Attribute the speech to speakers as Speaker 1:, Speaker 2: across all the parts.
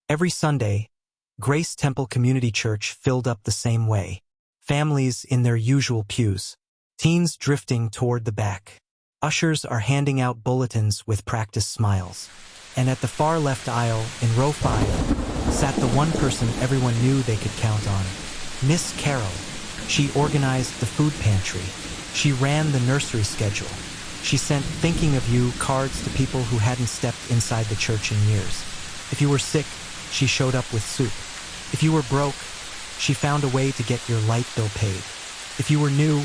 Speaker 1: Every Sunday, Grace Temple Community Church filled up the same way. Families in their usual pews. Teens drifting toward the back. Ushers are handing out bulletins with practiced smiles. And at the far left aisle, in row 5, sat the one person everyone knew they could count on. Miss Carol. She organized the food pantry. She ran the nursery schedule. She sent thinking of you cards to people who hadn't stepped inside the church in years. If you were sick, she showed up with soup. If you were broke, she found a way to get your light bill paid. If you were new,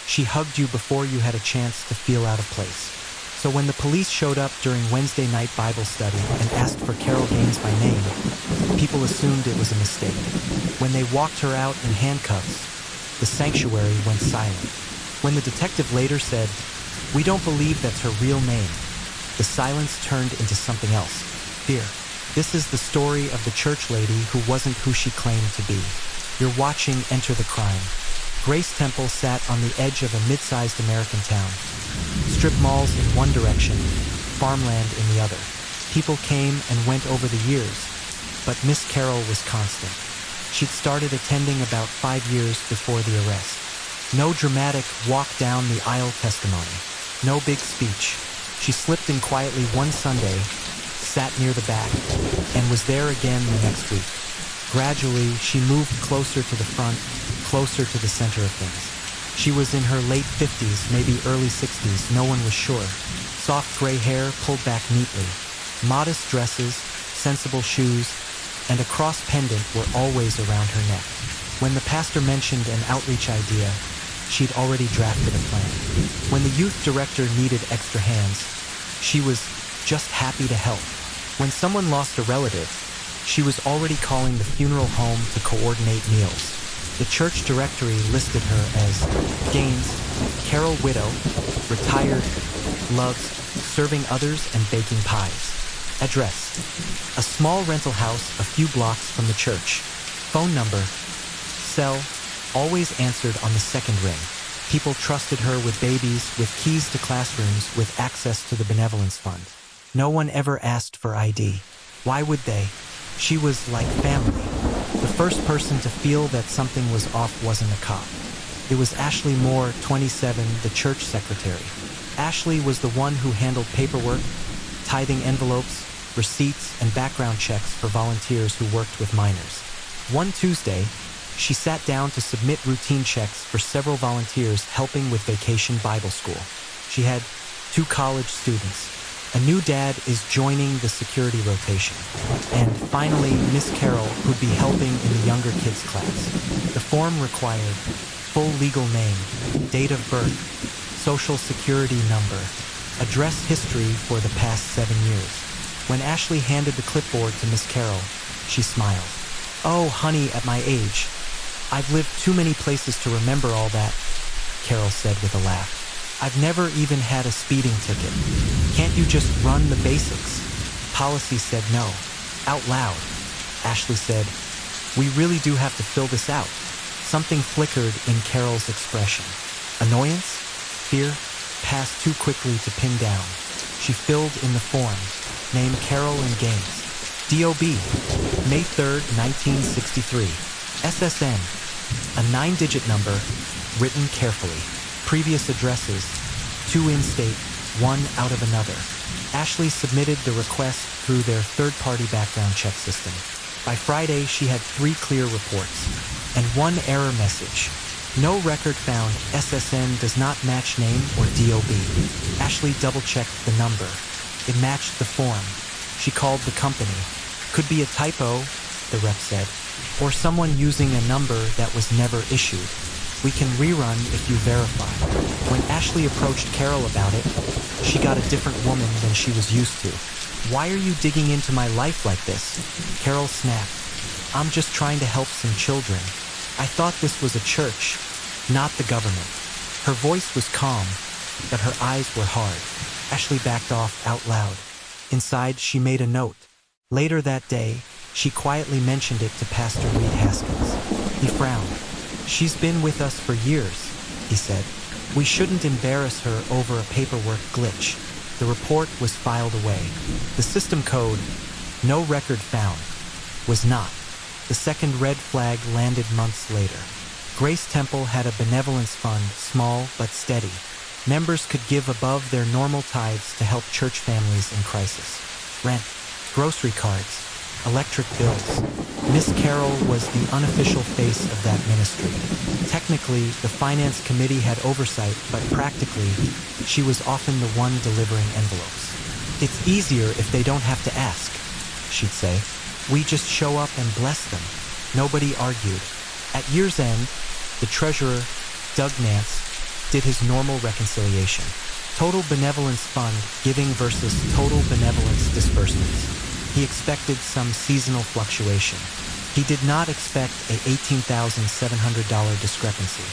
Speaker 1: she hugged you before you had a chance to feel out of place. So when the police showed up during Wednesday night Bible study and asked for Carol Gaines by name, people assumed it was a mistake. When they walked her out in handcuffs, the sanctuary went silent. When the detective later said, "We don't believe that's her real name," the silence turned into something else. Fear. This is the story of the church lady who wasn't who she claimed to be. You're watching Enter the Crime. Grace Temple sat on the edge of a mid-sized American town. Strip malls in one direction, farmland in the other. People came and went over the years, but Miss Carol was constant. She'd started attending about 5 years before the arrest. No dramatic walk-down-the-aisle testimony. No big speech. She slipped in quietly one Sunday, sat near the back, and was there again the next week. Gradually, she moved closer to the front, closer to the center of things. She was in her late 50s, maybe early 60s, no one was sure. Soft gray hair pulled back neatly. Modest dresses, sensible shoes, and a cross pendant were always around her neck. When the pastor mentioned an outreach idea, she'd already drafted a plan. When the youth director needed extra hands, she was just happy to help. When someone lost a relative, she was already calling the funeral home to coordinate meals. The church directory listed her as Gaines, Carol widow, retired, loves serving others and baking pies. Address: a small rental house a few blocks from the church. Phone number: cell, always answered on the second ring. People trusted her with babies, with keys to classrooms, with access to the benevolence fund. No one ever asked for ID. Why would they? She was like family. The first person to feel that something was off wasn't a cop. It was Ashley Moore, 27, the church secretary. Ashley was the one who handled paperwork, tithing envelopes, receipts, and background checks for volunteers who worked with minors. One Tuesday, she sat down to submit routine checks for several volunteers helping with Vacation Bible School. She had 2 college students. A new dad is joining the security rotation. And finally, Miss Carol, who'd be helping in the younger kids class. The form required full legal name, date of birth, social security number, address history for the past 7 years. When Ashley handed the clipboard to Miss Carol, she smiled. "Oh, honey, at my age, I've lived too many places to remember all that," Carol said with a laugh. "I've never even had a speeding ticket. Can't you just run the basics?" Policy said no. Out loud, Ashley said, "We really do have to fill this out." Something flickered in Carol's expression. Annoyance? Fear? Passed too quickly to pin down. She filled in the form. Name Carol and Gaines. DOB, May 3rd, 1963. SSN, a 9-digit number, written carefully. Previous addresses, 2 in-state, 1 out of another. Ashley submitted the request through their third-party background check system. By Friday, she had 3 clear reports and 1 error message. No record found. SSN does not match name or DOB. Ashley double-checked the number. It matched the form. She called the company. Could be a typo, the rep said, or someone using a number that was never issued. We can rerun if you verify. When Ashley approached Carol about it, she got a different woman than she was used to. "Why are you digging into my life like this?" Carol snapped. "I'm just trying to help some children. I thought this was a church, not the government." Her voice was calm, but her eyes were hard. Ashley backed off out loud. Inside, she made a note. Later that day, she quietly mentioned it to Pastor Reed Haskins. He frowned. "She's been with us for years," he said. "We shouldn't embarrass her over a paperwork glitch." The report was filed away. The system code, no record found. was not. The second red flag landed months later. Grace Temple had a benevolence fund, small but steady. Members could give above their normal tithes to help church families in crisis. Rent, grocery cards, electric bills. Miss Carroll was the unofficial face of that ministry. Technically, the finance committee had oversight, but practically, she was often the one delivering envelopes. "It's easier if they don't have to ask," she'd say. "We just show up and bless them." Nobody argued. At year's end, the treasurer, Doug Nance, did his normal reconciliation. Total benevolence fund giving versus total benevolence disbursements. He expected some seasonal fluctuation. He did not expect a $18,700 discrepancy.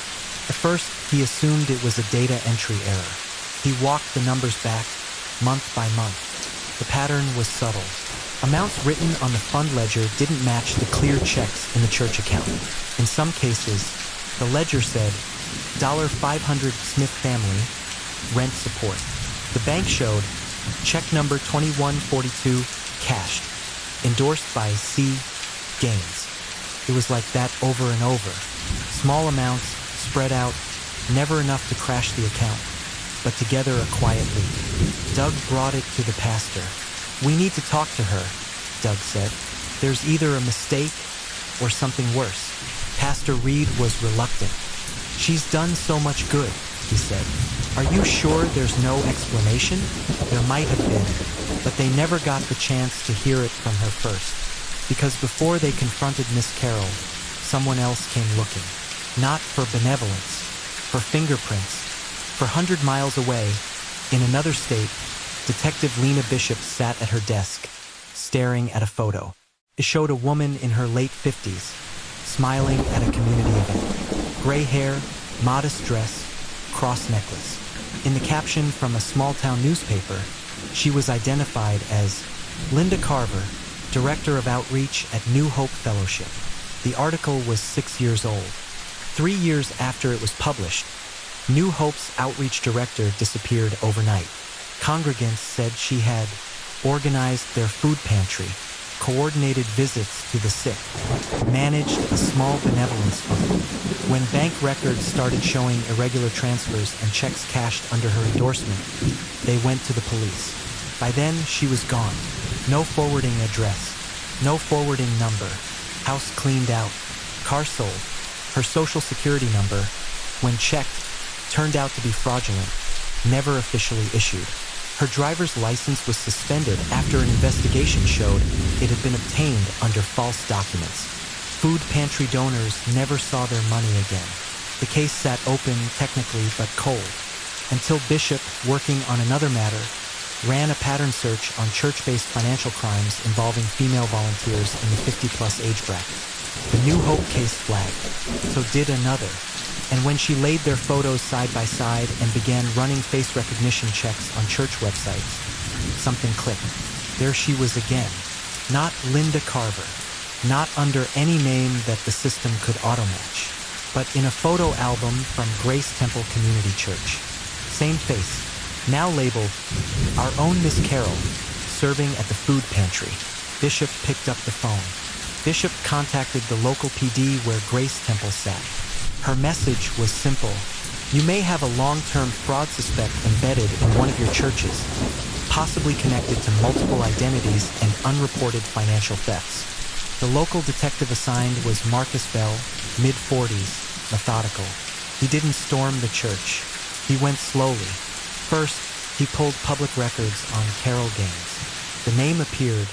Speaker 1: At first, he assumed it was a data entry error. He walked the numbers back, month by month. The pattern was subtle. Amounts written on the fund ledger didn't match the clear checks in the church account. In some cases, the ledger said, $500 Smith family, rent support. The bank showed check number 2142 cashed, endorsed by C. Gaines. It was like that over and over. Small amounts, spread out, never enough to crash the account, but together a quiet leak. Doug brought it to the pastor. "We need to talk to her," Doug said. "There's either a mistake or something worse." Pastor Reed was reluctant. "She's done so much good," he said. "Are you sure there's no explanation?" There might have been, but they never got the chance to hear it from her first. Because before they confronted Miss Carroll, someone else came looking. Not for benevolence, for fingerprints. For 100 miles away, in another state, Detective Lena Bishop sat at her desk, staring at a photo. It showed a woman in her late 50s, smiling at a community event. Gray hair, modest dress, cross necklace. In the caption from a small-town newspaper, she was identified as Linda Carver, Director of Outreach at New Hope Fellowship. The article was 6 years old. 3 years after it was published, New Hope's outreach director disappeared overnight. Congregants said she had organized their food pantry, coordinated visits to the sick, managed a small benevolence fund. When bank records started showing irregular transfers and checks cashed under her endorsement, they went to the police. By then, she was gone. No forwarding address, no forwarding number, house cleaned out, car sold. Her social security number, when checked, turned out to be fraudulent, never officially issued. Her driver's license was suspended after an investigation showed it had been obtained under false documents. Food pantry donors never saw their money again. The case sat open technically but cold, until Bishop, working on another matter, ran a pattern search on church-based financial crimes involving female volunteers in the 50-plus age bracket. The New Hope case flagged, so did another. And when she laid their photos side by side and began running face recognition checks on church websites, something clicked. There she was again. Not Linda Carver. Not under any name that the system could auto-match, but in a photo album from Grace Temple Community Church. Same face. Now labeled, "Our own Miss Carroll, serving at the food pantry." Bishop picked up the phone. Bishop contacted the local PD where Grace Temple sat. Her message was simple. You may have a long-term fraud suspect embedded in one of your churches, possibly connected to multiple identities and unreported financial thefts. The local detective assigned was Marcus Bell, mid-40s, methodical. He didn't storm the church. He went slowly. First, he pulled public records on Carol Gaines. The name appeared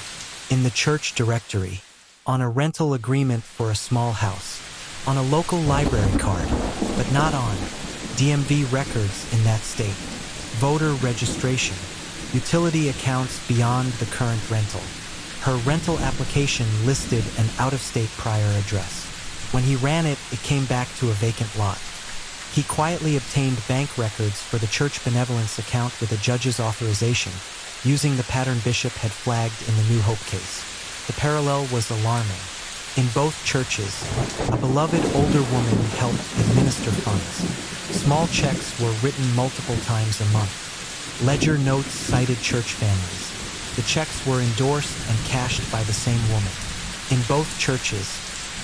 Speaker 1: in the church directory, on a rental agreement for a small house, on a local library card, but not on DMV records in that state, voter registration, utility accounts beyond the current rental. Her rental application listed an out-of-state prior address. When he ran it, it came back to a vacant lot. He quietly obtained bank records for the church benevolence account with a judge's authorization, using the pattern Bishop had flagged in the New Hope case. The parallel was alarming. In both churches, a beloved older woman helped administer funds. Small checks were written multiple times a month. Ledger notes cited church families. The checks were endorsed and cashed by the same woman. In both churches,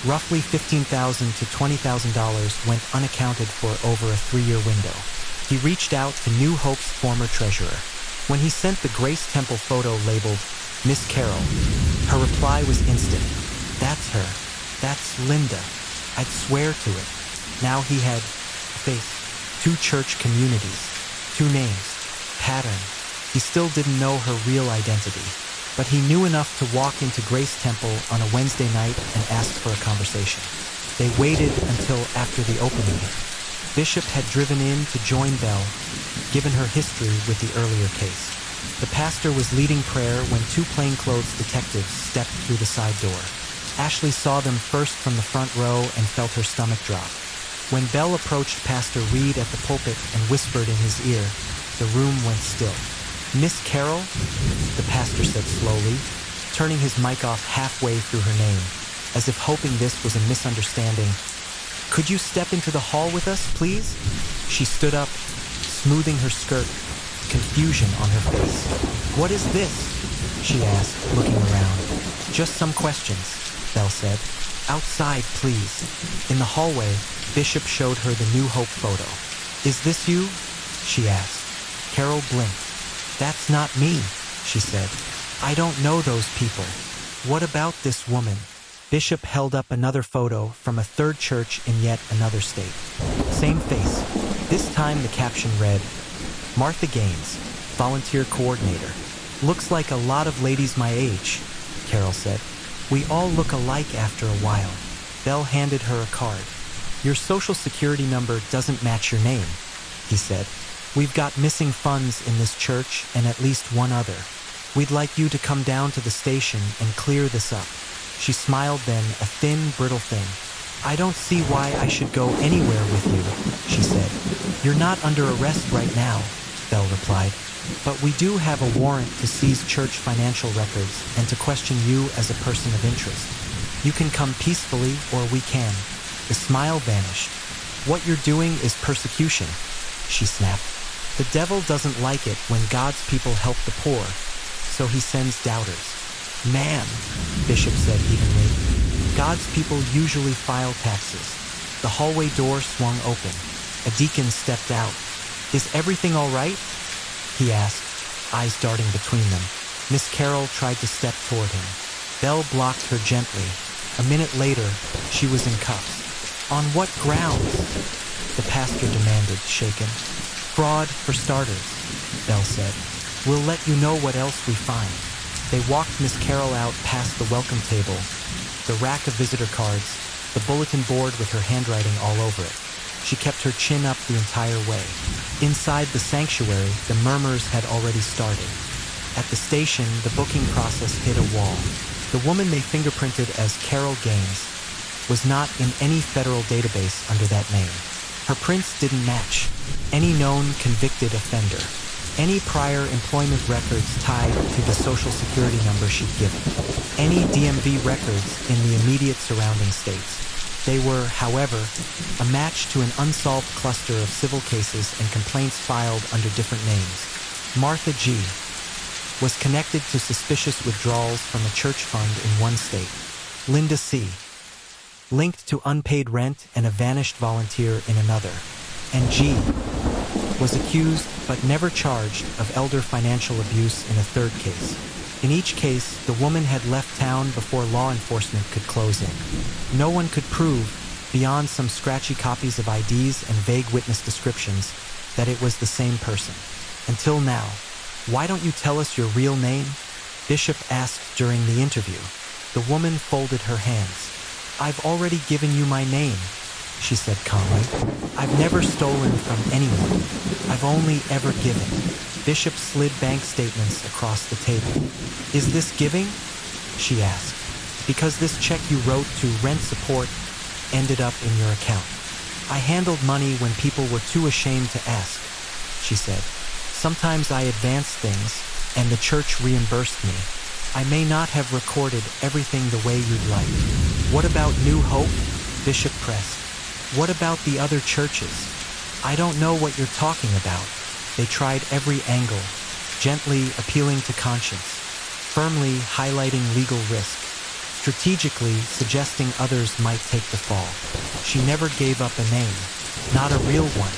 Speaker 1: roughly $15,000 to $20,000 went unaccounted for over a 3-year window. He reached out to New Hope's former treasurer. When he sent the Grace Temple photo labeled Miss Carroll, her reply was instant. That's her. That's Linda. I'd swear to it. Now he had faced 2 church communities, 2 names, pattern. He still didn't know her real identity, but he knew enough to walk into Grace Temple on a Wednesday night and ask for a conversation. They waited until after the opening. Bishop had driven in to join Belle, given her history with the earlier case. The pastor was leading prayer when 2 plainclothes detectives stepped through the side door. Ashley saw them first from the front row and felt her stomach drop. When Belle approached Pastor Reed at the pulpit and whispered in his ear, the room went still. Miss Carroll? The pastor said slowly, turning his mic off halfway through her name, as if hoping this was a misunderstanding. Could you step into the hall with us, please? She stood up, smoothing her skirt, confusion on her face. What is this? She asked, looking around. Just some questions, Belle said. Outside, please. In the hallway, Bishop showed her the New Hope photo. Is this you? She asked. Carol blinked. That's not me, she said. I don't know those people. What about this woman? Bishop held up another photo from a 3rd church in yet another state. Same face. This time the caption read, Martha Gaines, volunteer coordinator. Looks like a lot of ladies my age, Carol said. We all look alike after a while. Belle handed her a card. Your social security number doesn't match your name, he said. We've got missing funds in this church and at least one other. We'd like you to come down to the station and clear this up. She smiled then, a thin, brittle thing. I don't see why I should go anywhere with you, she said. You're not under arrest right now, Belle replied. But we do have a warrant to seize church financial records and to question you as a person of interest. You can come peacefully or we can. The smile vanished. What you're doing is persecution, she snapped. The devil doesn't like it when God's people help the poor, so he sends doubters. Ma'am, Bishop said evenly, God's people usually file taxes. The hallway door swung open. A deacon stepped out. Is everything all right? He asked, eyes darting between them. Miss Carroll tried to step toward him. Belle blocked her gently. A minute later, she was in cuffs. On what grounds? The pastor demanded, shaken. Fraud for starters, Belle said. We'll let you know what else we find. They walked Miss Carroll out past the welcome table, the rack of visitor cards, the bulletin board with her handwriting all over it. She kept her chin up the entire way. Inside the sanctuary, the murmurs had already started. At the station, the booking process hit a wall. The woman they fingerprinted as Carol Gaines was not in any federal database under that name. Her prints didn't match any known convicted offender, any prior employment records tied to the social security number she'd given, any DMV records in the immediate surrounding states. They were, however, a match to an unsolved cluster of civil cases and complaints filed under different names. Martha G. was connected to suspicious withdrawals from a church fund in one state. Linda C. linked to unpaid rent and a vanished volunteer in another. And G. was accused but never charged of elder financial abuse in a 3rd case. In each case, the woman had left town before law enforcement could close in. No one could prove, beyond some scratchy copies of IDs and vague witness descriptions, that it was the same person. Until now. Why don't you tell us your real name? Bishop asked during the interview. The woman folded her hands. I've already given you my name, she said calmly. I've never stolen from anyone. I've only ever given. Bishop slid bank statements across the table. Is this giving? She asked. Because this check you wrote to rent support ended up in your account. I handled money when people were too ashamed to ask, she said. Sometimes I advanced things, and the church reimbursed me. I may not have recorded everything the way you'd like. What about New Hope? Bishop pressed. What about the other churches? I don't know what you're talking about. They tried every angle, gently appealing to conscience, firmly highlighting legal risk. strategically suggesting others might take the fall. She never gave up a name, not a real one,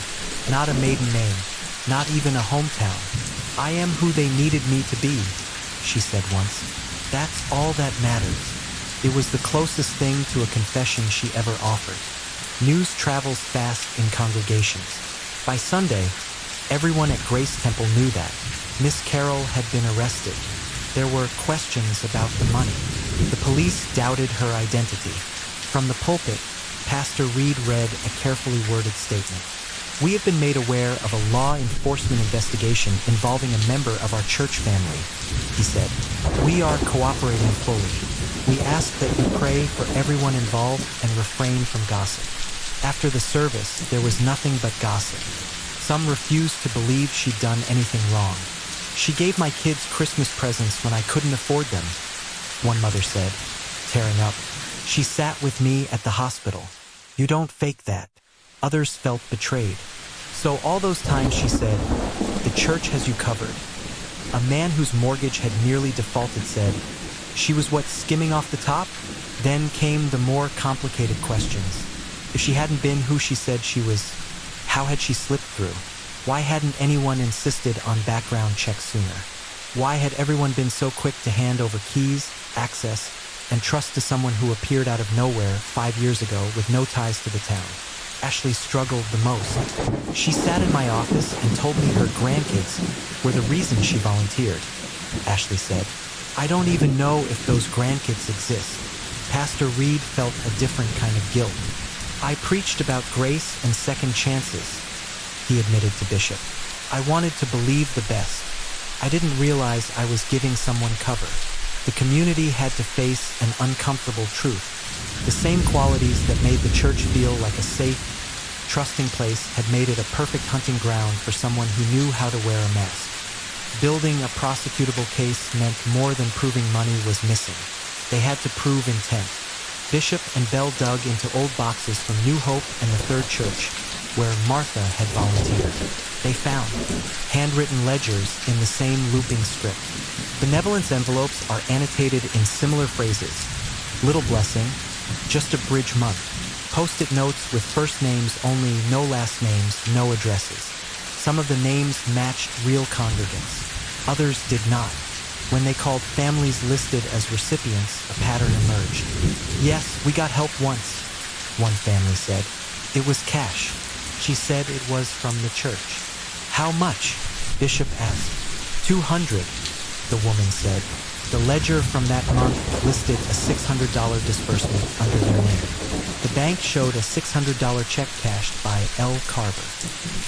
Speaker 1: not a maiden name, not even a hometown. "I am who they needed me to be," she said once. "That's all that matters." It was the closest thing to a confession she ever offered. News travels fast in congregations. By Sunday, everyone at Grace Temple knew that Miss Carroll had been arrested. There were questions about the money. The police doubted her identity. From the pulpit, Pastor Reed read a carefully worded statement. "We have been made aware of a law enforcement investigation involving a member of our church family," he said. "We are cooperating fully. We ask that you pray for everyone involved and refrain from gossip." After the service, there was nothing but gossip. Some refused to believe she'd done anything wrong. "She gave my kids Christmas presents when I couldn't afford them," one mother said, tearing up. "She sat with me at the hospital. You don't fake that." Others felt betrayed. "So all those times," she said, "the church has you covered." A man whose mortgage had nearly defaulted said, "She was what, skimming off the top?" Then came the more complicated questions. If she hadn't been who she said she was, how had she slipped through? Why hadn't anyone insisted on background checks sooner? Why had everyone been so quick to hand over keys, access, and trust to someone who appeared out of nowhere 5 years ago with no ties to the town? Ashley struggled the most. "She sat in my office and told me her grandkids were the reason she volunteered," Ashley said. "I don't even know if those grandkids exist." Pastor Reed felt a different kind of guilt. "I preached about grace and second chances," he admitted to Bishop. "I wanted to believe the best. I didn't realize I was giving someone cover." The community had to face an uncomfortable truth. The same qualities that made the church feel like a safe, trusting place had made it a perfect hunting ground for someone who knew how to wear a mask. Building a prosecutable case meant more than proving money was missing. They had to prove intent. Bishop and Bell dug into old boxes from New Hope and the Third Church, where Martha had volunteered. They found handwritten ledgers in the same looping script. Benevolence envelopes are annotated in similar phrases. Little blessing, just a bridge month. Post-it notes with first names only, no last names, no addresses. Some of the names matched real congregants. Others did not. When they called families listed as recipients, a pattern emerged. "Yes, we got help once," one family said. "It was cash. She said it was from the church." "How much?" Bishop asked. $200, the woman said. The ledger from that month listed a $600 disbursement under their name. The bank showed a $600 check cashed by L. Carver.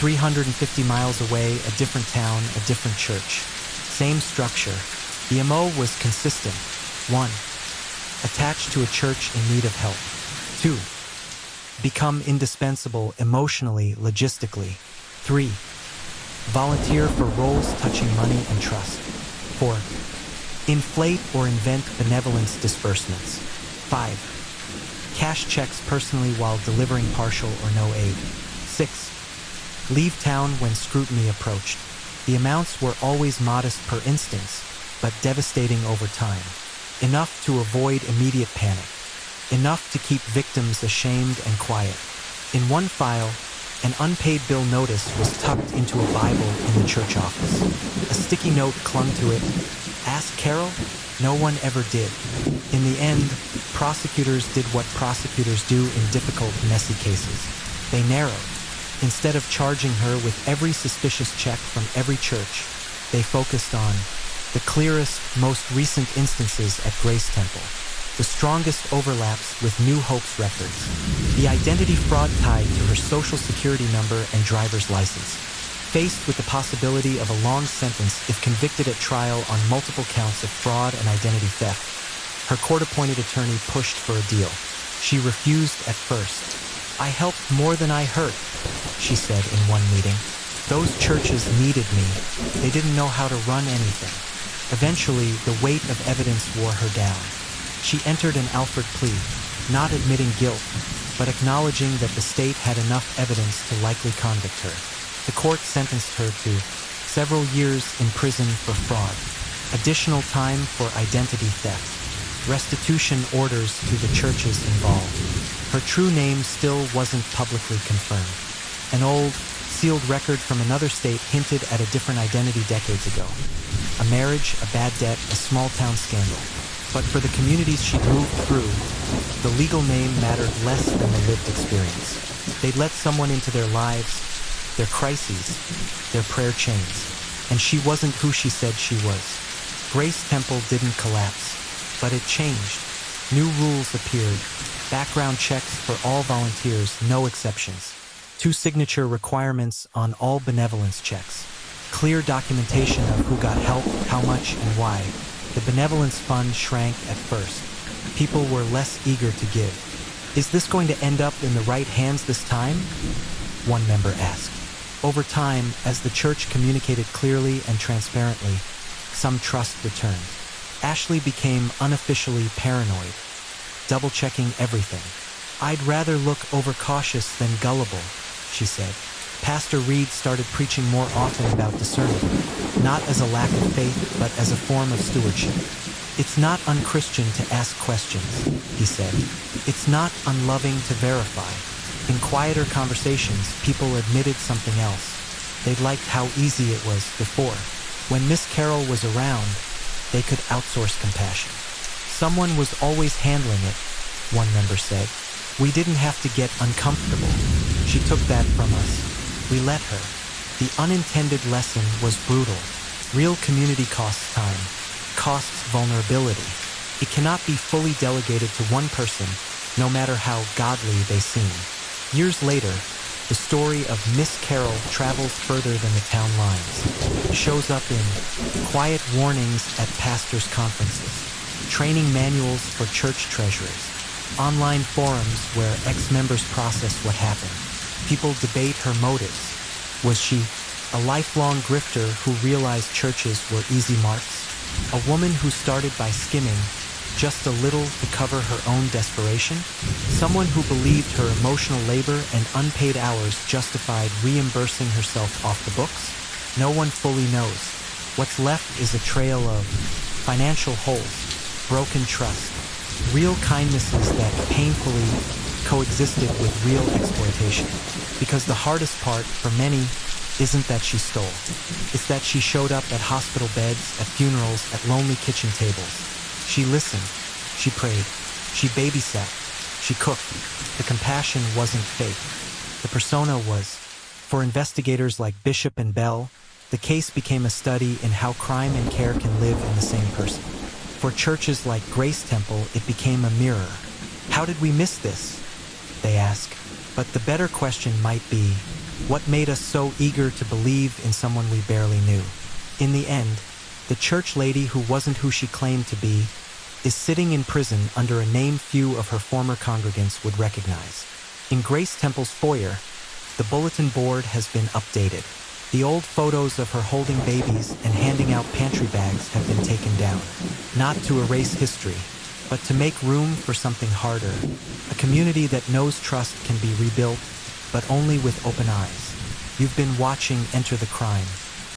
Speaker 1: 350 miles away, a different town, a different church. Same structure. The MO was consistent. 1. Attached to a church in need of help. 2. Become indispensable emotionally, logistically. 3. Volunteer for roles touching money and trust. 4. Inflate or invent benevolence disbursements. 5. Cash checks personally while delivering partial or no aid. 6. Leave town when scrutiny approached. The amounts were always modest per instance, but devastating over time. Enough to avoid immediate panic. Enough to keep victims ashamed and quiet. In one file, an unpaid bill notice was tucked into a Bible in the church office. A sticky note clung to it. "Ask Carol?" No one ever did. In the end, prosecutors did what prosecutors do in difficult, messy cases. They narrowed. Instead of charging her with every suspicious check from every church, they focused on the clearest, most recent instances at Grace Temple, the strongest overlaps with New Hope's records, the identity fraud tied to her social security number and driver's license. Faced with the possibility of a long sentence if convicted at trial on multiple counts of fraud and identity theft, her court-appointed attorney pushed for a deal. She refused at first. "I helped more than I hurt," she said in one meeting. "Those churches needed me. They didn't know how to run anything." Eventually, the weight of evidence wore her down. She entered an Alford plea, not admitting guilt, but acknowledging that the state had enough evidence to likely convict her. The court sentenced her to several years in prison for fraud, additional time for identity theft, restitution orders to the churches involved. Her true name still wasn't publicly confirmed. An old, sealed record from another state hinted at a different identity decades ago. A marriage, a bad debt, a small-town scandal. But for the communities she'd moved through, the legal name mattered less than the lived experience. They'd let someone into their lives, their crises, their prayer chains. And she wasn't who she said she was. Grace Temple didn't collapse, but it changed. New rules appeared. Background checks for all volunteers, no exceptions. 2 signature requirements on all benevolence checks. Clear documentation of who got help, how much, and why. The benevolence fund shrank at first. People were less eager to give. Is this going to end up in the right hands this time? One member asked. Over time, as the church communicated clearly and transparently, some trust returned. Ashley became unofficially paranoid, double-checking everything. "I'd rather look overcautious than gullible," she said. Pastor Reed started preaching more often about discernment, not as a lack of faith, but as a form of stewardship. "It's not unchristian to ask questions," he said. "It's not unloving to verify." In quieter conversations, people admitted something else. They'd liked how easy it was before. When Miss Carroll was around, they could outsource compassion. "Someone was always handling it," one member said. "We didn't have to get uncomfortable. She took that from us. We let her." The unintended lesson was brutal. Real community costs time, costs vulnerability. It cannot be fully delegated to one person, no matter how godly they seem. Years later, the story of Miss Carroll travels further than the town lines. It shows up in quiet warnings at pastors' conferences, training manuals for church treasurers, online forums where ex-members process what happened. People debate her motives. Was she a lifelong grifter who realized churches were easy marks? A woman who started by skimming just a little to cover her own desperation? Someone who believed her emotional labor and unpaid hours justified reimbursing herself off the books? No one fully knows. What's left is a trail of financial holes, broken trust, real kindnesses that painfully coexisted with real exploitation. Because the hardest part for many isn't that she stole. It's that she showed up at hospital beds, at funerals, at lonely kitchen tables. She listened, she prayed, she babysat, she cooked. The compassion wasn't fake. The persona was. For investigators like Bishop and Bell, the case became a study in how crime and care can live in the same person. For churches like Grace Temple, it became a mirror. How did we miss this? They ask. But the better question might be, what made us so eager to believe in someone we barely knew? In the end, the church lady who wasn't who she claimed to be is sitting in prison under a name few of her former congregants would recognize. In Grace Temple's foyer, the bulletin board has been updated. The old photos of her holding babies and handing out pantry bags have been taken down, not to erase history, but to make room for something harder, a community that knows trust can be rebuilt, but only with open eyes. You've been watching Enter the Crime.